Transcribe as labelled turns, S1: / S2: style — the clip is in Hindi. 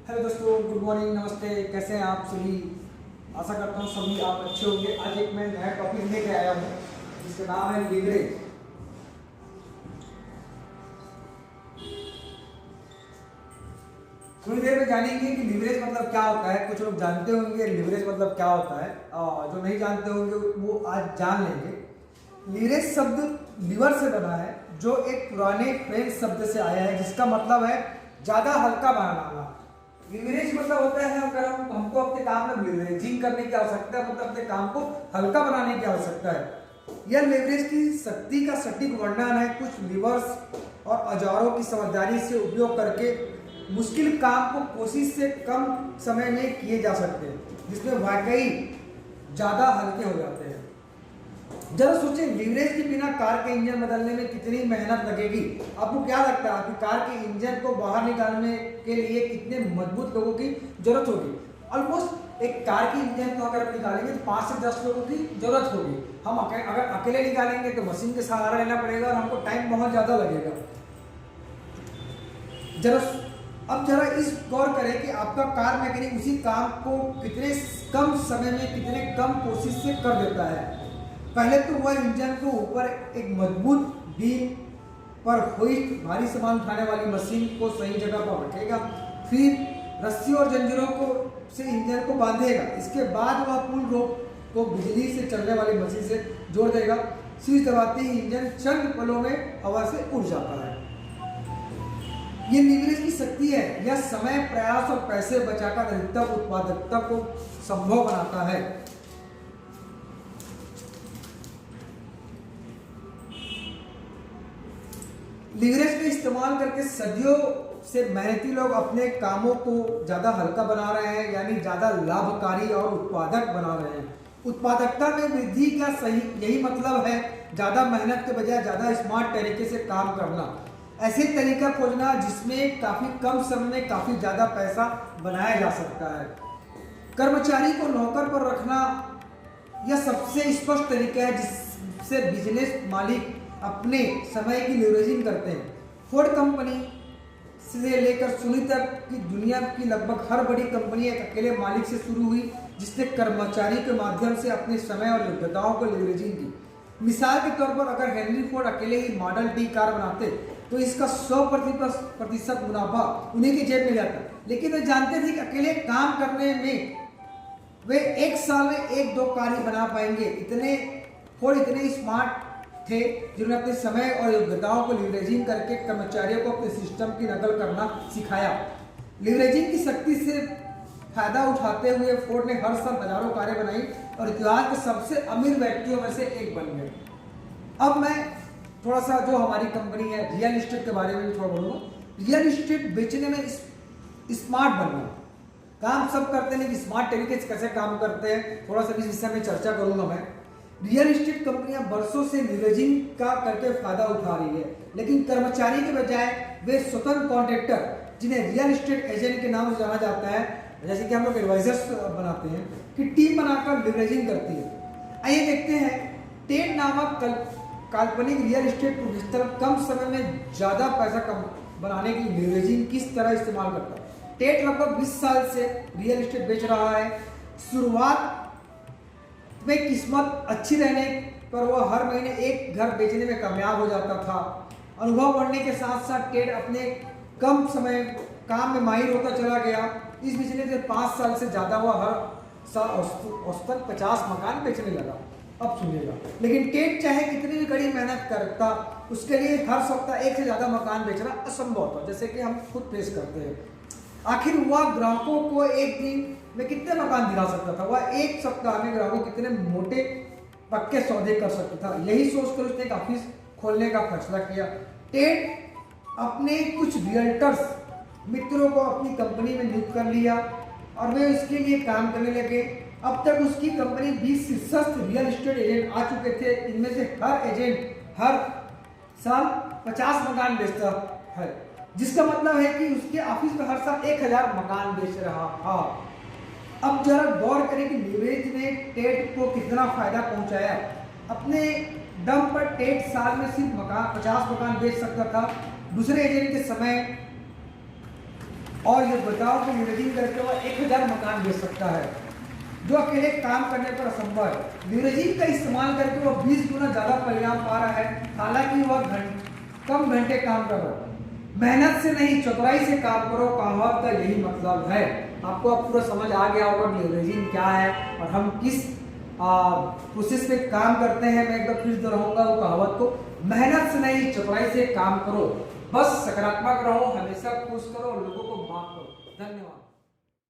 S1: हेलो दोस्तों, गुड मॉर्निंग, नमस्ते। कैसे हैं आप सभी? आशा करता हूँ सभी आप अच्छे होंगे। आज एक मैं नया टॉपिक लेके आया हूँ जिसका नाम है लिवरेज। थोड़ी देर में जानेंगे कि लिवरेज मतलब क्या होता है। कुछ लोग जानते होंगे लिवरेज मतलब क्या होता है, और जो नहीं जानते होंगे वो आज जान लेंगे। लिवरेज शब्द लिवर से बना है, जो एक पुराने फ्रेंच शब्द से आया है जिसका मतलब है ज्यादा हल्का बनाना। लिवरेज मतलब होता है अगर हमको अपने काम में लिवरेजिंग करने की आवश्यकता है, मतलब अपने काम को हल्का बनाने की आवश्यकता है। यह लिवरेज की शक्ति का सटीक वर्णन है। कुछ लिवर्स और औजारों की समझदारी से उपयोग करके मुश्किल काम को कोशिश से कम समय में किए जा सकते हैं, जिसमें वाकई ज्यादा हल्के हो जाते हैं। जरा सोचें, लिवरेज के बिना कार के इंजन बदलने में कितनी मेहनत लगेगी। आपको क्या लगता है आपकी कार के इंजन को बाहर निकालने के लिए कितने मजबूत लोगों की जरूरत होगी? ऑलमोस्ट एक कार की इंजन को अगर निकालेंगे तो 5 से 10 लोगों की जरूरत होगी। हम अगर अकेले निकालेंगे तो मशीन के सहारा लेना पड़ेगा और हमको टाइम बहुत ज्यादा लगेगा। जरा इस गौर करें कि आपका कार मैकेनिक उसी काम को कितने कम समय में कितने कम कोशिश से कर देता है। पहले तो वह इंजन को ऊपर एक मजबूत बीम पर होइस्ट भारी सामान उठाने वाली मशीन को सही जगह पर रखेगा, फिर रस्सी और जंजीरों को से इंजन को बांधेगा। इसके बाद वह पुल रोप को बिजली से चलने वाली मशीन से जोड़ देगा। स्विच दबाते ही इंजन चंद पलों में हवा से उड़ जाता है। ये लिवरेज की शक्ति है। यह समय, प्रयास और पैसे बचाकर अधिकतम उत्पादकता को संभव बनाता है। लिवरेज का इस्तेमाल करके सदियों से मेहनती लोग अपने कामों को ज्यादा हल्का बना रहे हैं, यानी ज्यादा लाभकारी और उत्पादक बना रहे हैं। उत्पादकता में वृद्धि का सही यही मतलब है, ज्यादा मेहनत के बजाय ज्यादा स्मार्ट तरीके से काम करना। ऐसे तरीका खोजना जिसमें काफी कम समय में काफी ज्यादा पैसा बनाया जा सकता है। कर्मचारी को नौकर पर रखना यह सबसे स्पष्ट तरीका है जिससे बिजनेस मालिक अपने समय की लिवरेजिंग करते हैं। फोर्ड कंपनी से लेकर सोनी तक की दुनिया की लगभग हर बड़ी कंपनी एक अकेले मालिक से शुरू हुई, जिसने कर्मचारी के माध्यम से अपने समय और योग्यताओं को लिवरेजिंग की। मिसाल के तौर पर अगर हेनरी फोर्ड अकेले ही मॉडल टी कार बनाते तो इसका 100% मुनाफा उन्हीं की जेब में जाता, लेकिन वे जानते थे कि अकेले काम करने में वे एक साल में 1-2 कार ही बना पाएंगे। फोर्ड इतने स्मार्ट थे जिन्होंने अपने समय और योग्यताओं को लिवरेजिंग करके कर्मचारियों को अपने सिस्टम की नकल करना सिखाया। लिवरेजिंग की शक्ति से फायदा उठाते हुए फोर्ड ने हर साल हजारों कारें बनाई और इतिहास के सबसे अमीर व्यक्तियों में से एक बन गए। अब मैं थोड़ा सा जो हमारी कंपनी है रियल एस्टेट के बारे में थोड़ा बोलूँगा। रियल एस्टेट बेचने में स्मार्ट बनना, काम सब करते हैं कि स्मार्ट तरीके से कैसे काम करते हैं, थोड़ा सा इस विषय में चर्चा करूंगा मैं। रियल एस्टेट कंपनियां वर्षों से लिवरेजिंग का करके फायदा उठा रही है, लेकिन कर्मचारी के बजाय वे स्वतंत्र कॉन्ट्रैक्टर, जिन्हें रियल एस्टेट एजेंट के नाम से जाना जाता है, जैसे कि हम लोग एडवाइजर्स बनाते हैं, कि टीम बनाकर लिवरेजिंग करती है। आइए देखते हैं टेट नामक काल्पनिक रियल एस्टेट प्रोफेशनल कम समय में ज्यादा पैसा कम बनाने की लिवरेजिंग किस तरह इस्तेमाल करता है। टेट लगभग 20 साल से रियल एस्टेट बेच रहा है। शुरुआत में किस्मत अच्छी रहने पर वह हर महीने एक घर बेचने में कामयाब हो जाता था। अनुभव बढ़ने के साथ साथ टेट अपने कम समय काम में माहिर होता चला गया। इस बिजनेस में 5 साल से ज्यादा वह हर साल औसतन 50 मकान बेचने लगा। अब सुनिएगा, लेकिन टेट चाहे कितनी भी कड़ी मेहनत करता, उसके लिए हर सप्ताह 1 से ज्यादा मकान बेचना असंभव था, जैसे कि हम खुद फेस करते हैं। आखिर वह ग्राहकों को एक दिन में कितने मकान दिला सकता था? वह एक सप्ताह में ग्राहकों कितने मोटे पक्के सौदे कर सकता था? यही सोचकर उसने एक ऑफिस खोलने का फैसला किया। टेट अपने कुछ रियल्टर्स मित्रों को अपनी कंपनी में नियुक्त कर लिया और वे इसके लिए काम करने लगे। अब तक उसकी कंपनी 20 शीर्षस्थ रियल एस्टेट एजेंट आ चुके थे। इनमें से हर एजेंट हर साल 50 मकान बेचता है, जिसका मतलब है कि उसके ऑफिस में हर साल 1000 मकान बेच रहा था। अब जरा गौर करें कि लिवरेज ने टेट को कितना फायदा पहुंचाया। अपने दम पर टेट साल में सिर्फ 50 मकान बेच सकता था। दूसरे एजेंट के समय और ये बताओ कि लीवरेजिंग करके वो 1000 मकान बेच सकता है, जो अकेले काम करने पर असंभव है। लीवरेजिंग का इस्तेमाल करके वो 20 गुना ज्यादा परिणाम पा रहा है, हालांकि वह कम घंटे काम कर रहा है। मेहनत से नहीं, चतुराई से काम करो, कहावत का यही मतलब है। आपको अब पूरा समझ आ गया होगा लीवरेजिंग क्या है और हम किस प्रोसेस पे काम करते हैं। मैं एक बार फिर दोहराऊंगा वो कहावत को, मेहनत से नहीं, चतुराई से काम करो, बस सकारात्मक रहो, हमेशा खुश करो, लोगों को माफ करो। धन्यवाद।